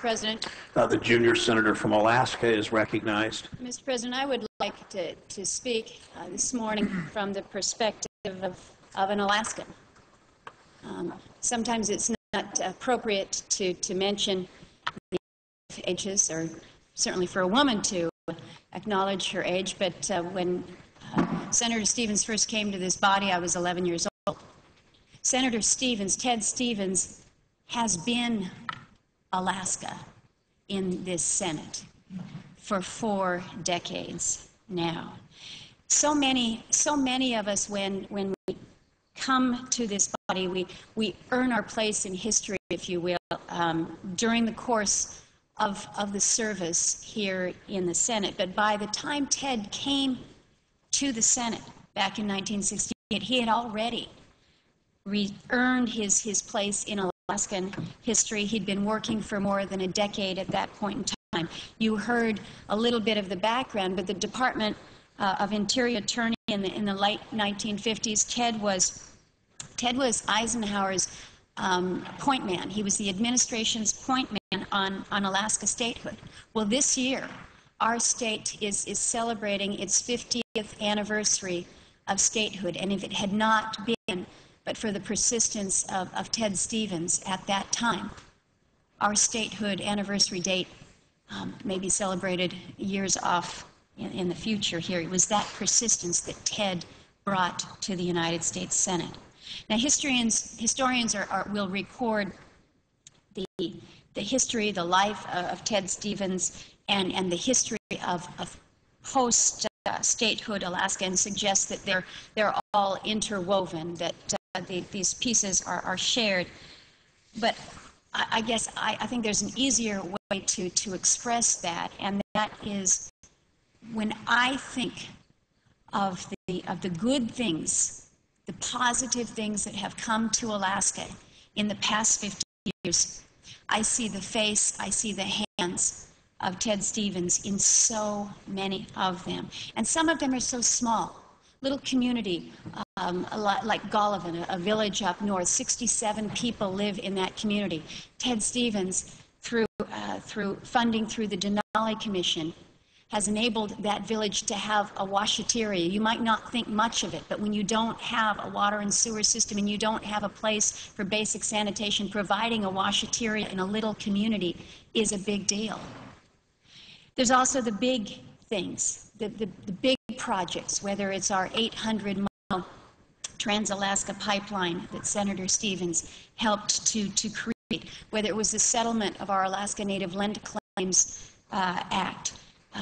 President. The junior senator from Alaska is recognized. Mr. President, I would like to speak this morning from the perspective of an Alaskan. Sometimes it's not appropriate to mention the ages, or certainly for a woman to acknowledge her age, but when Senator Stevens first came to this body, I was 11 years old. Senator Stevens, Ted Stevens, has been Alaska in this Senate for 4 decades now. So many of us, when we come to this body, we earn our place in history, if you will, during the course of the service here in the Senate. But by the time Ted came to the Senate back in 1968, he had already earned his place in Alaskan history. He'd been working for more than a decade at that point in time. You heard a little bit of the background, but the Department of Interior attorney in the late 1950s, Ted was Eisenhower's point man. He was the administration's point man on Alaska statehood. Well, this year, our state is celebrating its 50th anniversary of statehood, and if it had not been but for the persistence of Ted Stevens at that time, our statehood anniversary date may be celebrated years off in the future here. It was that persistence that Ted brought to the United States Senate. Now, historians will record the history, the life of Ted Stevens, and the history of post-statehood Alaska, and suggest that they're all interwoven, that these pieces are shared. But I guess I think there's an easier way to express that, and that is when I think of the good things, the positive things that have come to Alaska in the past 50 years, I see the face, I see the hands of Ted Stevens in so many of them. And some of them are so small. Little community, like Golovin, a village up north. 67 people live in that community. Ted Stevens, through funding through the Denali Commission, has enabled that village to have a washateria. You might not think much of it, but when you don't have a water and sewer system and you don't have a place for basic sanitation, providing a washateria in a little community is a big deal. There's also the big things, the big projects, whether it's our 800-mile Trans-Alaska Pipeline that Senator Stevens helped to create, whether it was the settlement of our Alaska Native Land Claims Act,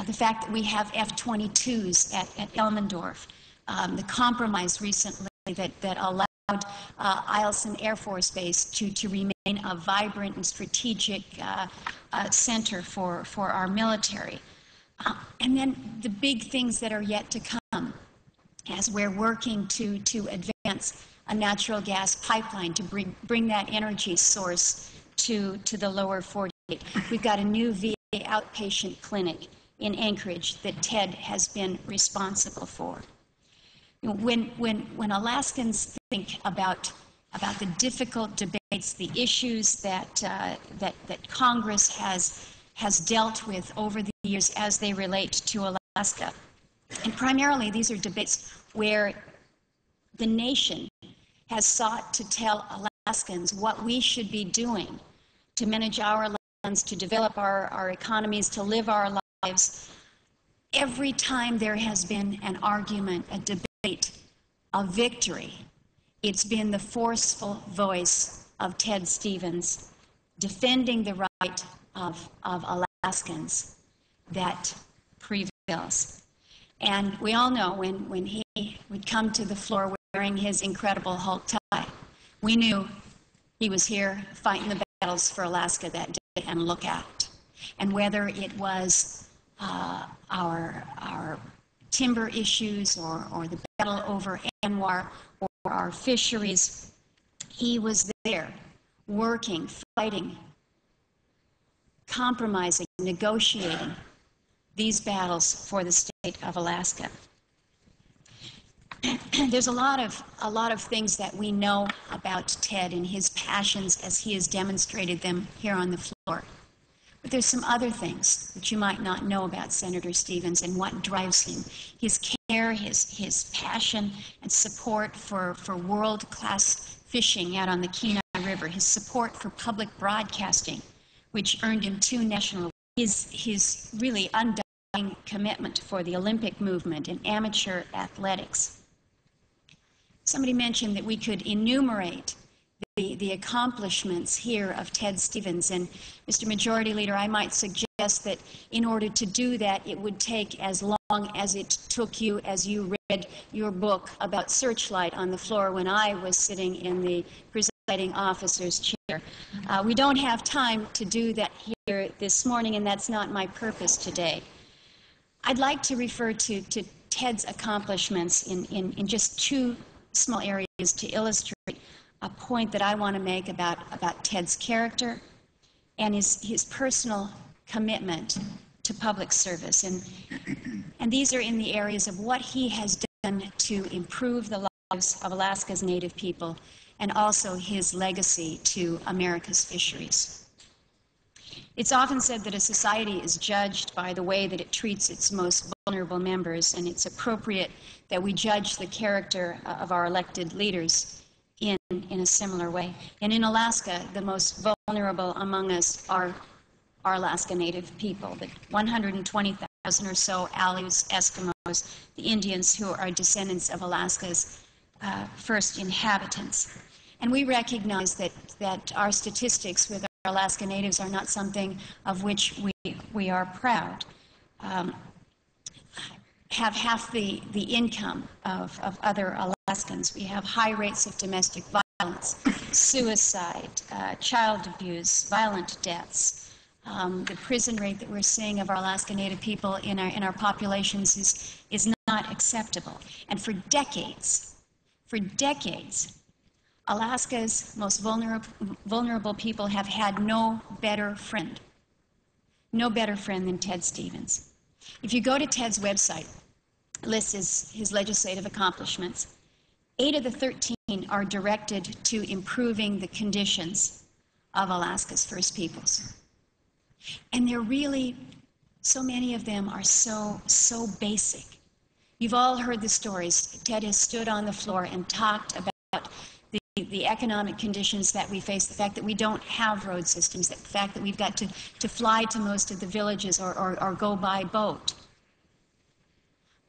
the fact that we have F-22s at Elmendorf, the compromise recently that allowed Eielson Air Force Base to remain a vibrant and strategic center for our military. And then the big things that are yet to come as we're working to advance a natural gas pipeline to bring that energy source to the lower 48. We've got a new VA outpatient clinic in Anchorage that Ted has been responsible for. You know, when Alaskans think about the difficult debates, the issues that Congress has dealt with over the years as they relate to Alaska, and primarily these are debates where the nation has sought to tell Alaskans what we should be doing to manage our lands, to develop our economies, to live our lives. Every time there has been an argument, a debate, a victory, it's been the forceful voice of Ted Stevens defending the right of Alaskans that prevails. And we all know when he would come to the floor wearing his incredible Hulk tie, we knew he was here fighting the battles for Alaska that day, and look out. And whether it was our timber issues or the battle over Anwar or our fisheries, he was there working, fighting, compromising, negotiating these battles for the state of Alaska. There's a lot of things that we know about Ted and his passions as he has demonstrated them here on the floor. But there's some other things that you might not know about Senator Stevens and what drives him. His care, his passion and support for world-class fishing out on the Kenai River, his support for public broadcasting, which earned him 2 national awards, his really undying commitment for the Olympic movement and amateur athletics. Somebody mentioned that we could enumerate the accomplishments here of Ted Stevens, and Mr. Majority Leader, I might suggest that in order to do that, it would take as long as it took you as you read your book about Searchlight on the floor when I was sitting in the presiding officer's chair. We don't have time to do that here this morning, and that's not my purpose today. I'd like to refer to Ted's accomplishments in just 2 small areas to illustrate a point that I want to make about Ted's character and his personal commitment to public service. And these are in the areas of what he has done to improve the lives of Alaska's Native people and also his legacy to America's fisheries. It's often said that a society is judged by the way that it treats its most vulnerable members, and it's appropriate that we judge the character of our elected leaders in a similar way. And in Alaska, the most vulnerable among us are our Alaska Native people, the 120,000 or so Aleuts, Eskimos, the Indians who are descendants of Alaska's first inhabitants. And we recognize that our statistics with our Alaska Natives are not something of which we are proud. Have half the income of other Alaskans. We have high rates of domestic violence, suicide, child abuse, violent deaths. The prison rate that we're seeing of our Alaska Native people in our populations is not acceptable. And for decades, Alaska's most vulnerable people have had no better friend than Ted Stevens. If you go to Ted's website, it lists his legislative accomplishments. 8 of the 13 are directed to improving the conditions of Alaska's First Peoples. And they're really, so many of them are so basic. You've all heard the stories. Ted has stood on the floor and talked about the economic conditions that we face, the fact that we don't have road systems, the fact that we've got to fly to most of the villages or go by boat.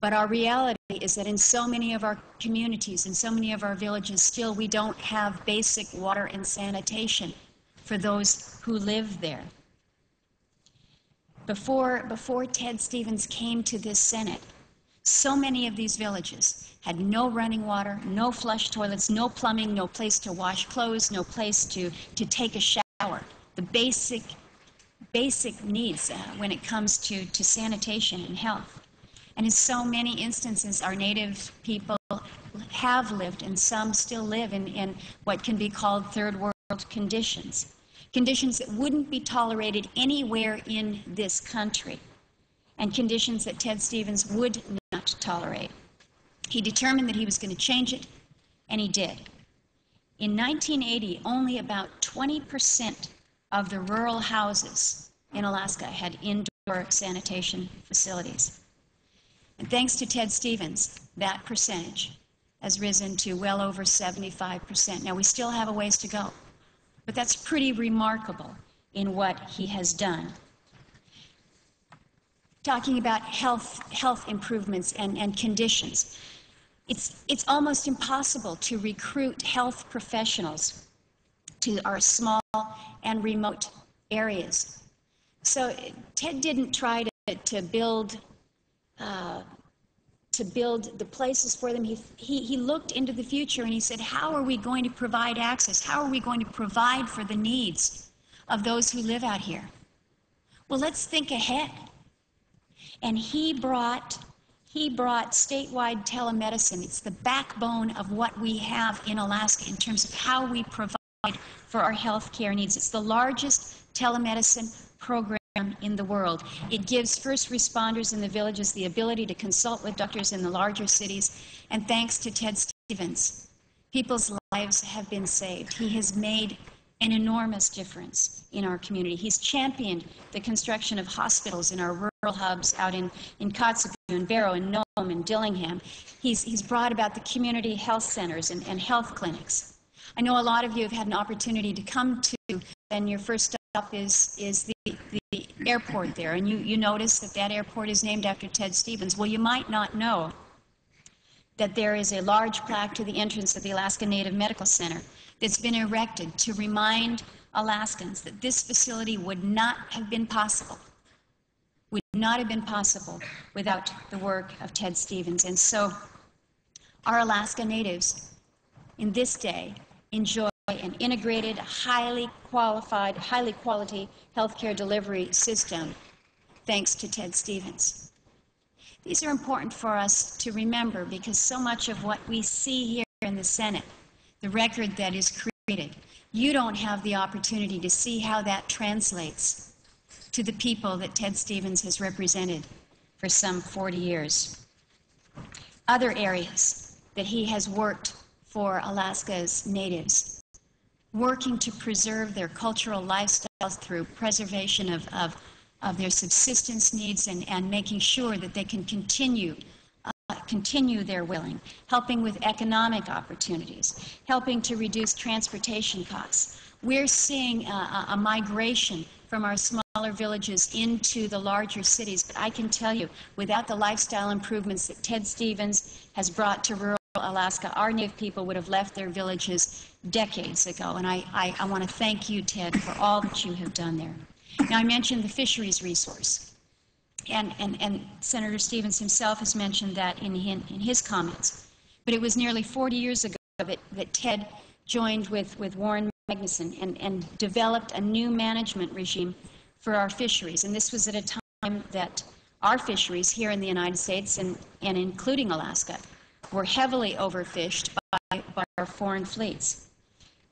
But our reality is that in so many of our communities, in so many of our villages, still we don't have basic water and sanitation for those who live there. Before Ted Stevens came to this Senate, so many of these villages had no running water, no flush toilets, no plumbing, no place to wash clothes, no place to take a shower. The basic needs when it comes to sanitation and health. And in so many instances, our Native people have lived, and some still live, in what can be called third world conditions. Conditions that wouldn't be tolerated anywhere in this country, and conditions that Ted Stevens would not tolerate. He determined that he was going to change it, and he did. In 1980, only about 20% of the rural houses in Alaska had indoor sanitation facilities. And thanks to Ted Stevens, that percentage has risen to well over 75%. Now, we still have a ways to go, but that's pretty remarkable in what he has done. Talking about health improvements and conditions, it's almost impossible to recruit health professionals to our small and remote areas. So Ted didn't try to build the places for them. He looked into the future and he said, how are we going to provide access? How are we going to provide for the needs of those who live out here? Well, let's think ahead. And he brought statewide telemedicine. It's the backbone of what we have in Alaska in terms of how we provide for our health care needs. It's the largest telemedicine program in the world. It gives first responders in the villages the ability to consult with doctors in the larger cities. And thanks to Ted Stevens, people's lives have been saved. He has made an enormous difference in our community. He's championed the construction of hospitals in our rural hubs out in Kotzebue and Barrow and Nome and Dillingham. He's brought about the community health centers and health clinics. I know a lot of you have had an opportunity to come to, and your first stop is the airport there, and you notice that airport is named after Ted Stevens. Well, you might not know that there is a large plaque to the entrance of the Alaska Native Medical Center that's been erected to remind Alaskans that this facility would not have been possible without the work of Ted Stevens. And so our Alaska Natives in this day enjoy an integrated, highly quality healthcare delivery system thanks to Ted Stevens. These are important for us to remember because so much of what we see here in the Senate, the record that is created, you don't have the opportunity to see how that translates to the people that Ted Stevens has represented for some 40 years. Other areas that he has worked for Alaska's natives, working to preserve their cultural lifestyles through preservation of their subsistence needs and making sure that they can continue their willing, helping with economic opportunities, helping to reduce transportation costs. We're seeing a migration from our smaller villages into the larger cities, but I can tell you, without the lifestyle improvements that Ted Stevens has brought to rural Alaska, our Native people would have left their villages decades ago, and I want to thank you, Ted, for all that you have done there. Now, I mentioned the fisheries resource, and Senator Stevens himself has mentioned that in his comments, but it was nearly 40 years ago that Ted joined with Warren Magnuson and developed a new management regime for our fisheries, and this was at a time that our fisheries here in the United States and including Alaska were heavily overfished by our foreign fleets.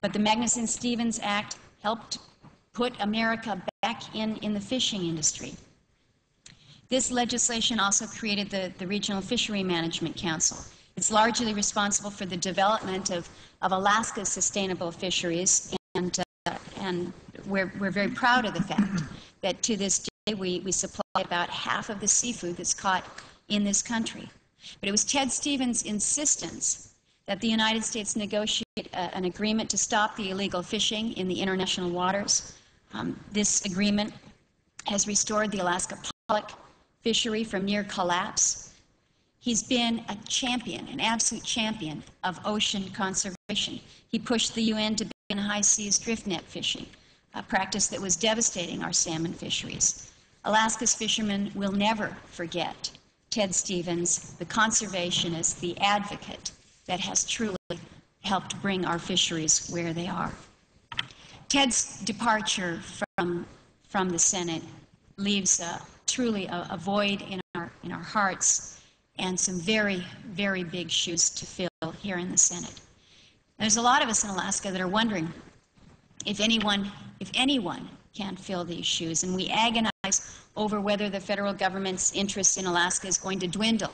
But the Magnuson-Stevens Act helped put America back in the fishing industry. This legislation also created the Regional Fishery Management Council. It's largely responsible for the development of Alaska's sustainable fisheries, and we're very proud of the fact that to this day we supply about half of the seafood that's caught in this country. But it was Ted Stevens' insistence that the United States negotiate an agreement to stop the illegal fishing in the international waters. This agreement has restored the Alaska pollock fishery from near collapse. He's been a champion, an absolute champion of ocean conservation. He pushed the UN to ban high seas drift net fishing, a practice that was devastating our salmon fisheries. Alaska's fishermen will never forget Ted Stevens, the conservationist, the advocate that has truly helped bring our fisheries where they are. Ted's departure from the Senate leaves truly a void in our hearts and some very, very big shoes to fill here in the Senate. There's a lot of us in Alaska that are wondering if anyone can fill these shoes, and we agonize over whether the federal government's interest in Alaska is going to dwindle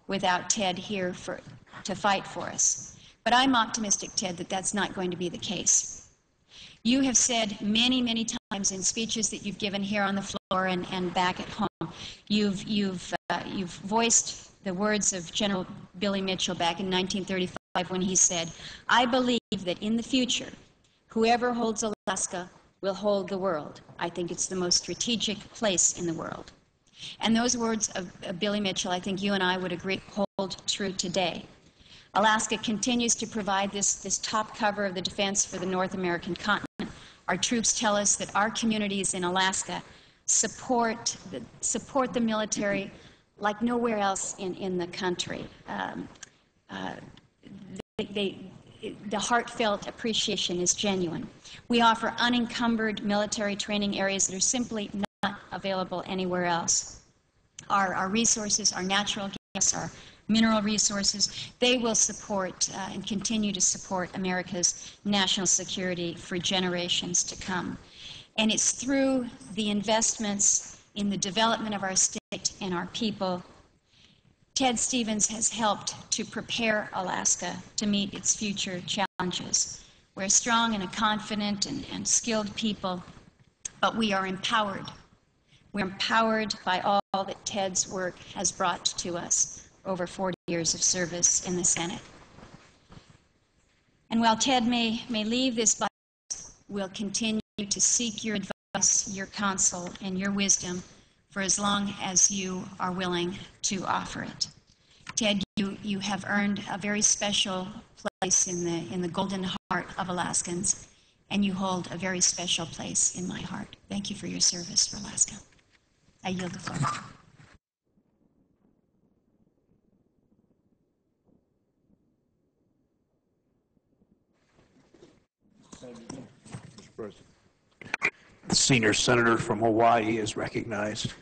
without Ted here to fight for us. But I'm optimistic, Ted, that that's not going to be the case. You have said many, many times in speeches that you've given here on the floor and back at home, you've voiced the words of General Billy Mitchell back in 1935 when he said, "I believe that in the future, whoever holds Alaska will hold the world. I think it's the most strategic place in the world." And those words of Billy Mitchell, I think you and I would agree, hold true today. Alaska continues to provide this top cover of the defense for the North American continent. Our troops tell us that our communities in Alaska support the military like nowhere else in the country. The heartfelt appreciation is genuine. We offer unencumbered military training areas that are simply not available anywhere else. Our resources, our natural gas, our mineral resources, they will support and continue to support America's national security for generations to come. And it's through the investments in the development of our state and our people, Ted Stevens has helped to prepare Alaska to meet its future challenges. We're a strong and a confident and skilled people, but we are empowered. We're empowered by all that Ted's work has brought to us over 40 years of service in the Senate. And while Ted may leave this body, we'll continue to seek your advice, your counsel, and your wisdom for as long as you are willing to offer it. Ted, you have earned a very special place in the golden heart of Alaskans, and you hold a very special place in my heart. Thank you for your service for Alaska. I yield the floor. The senior senator from Hawaii is recognized.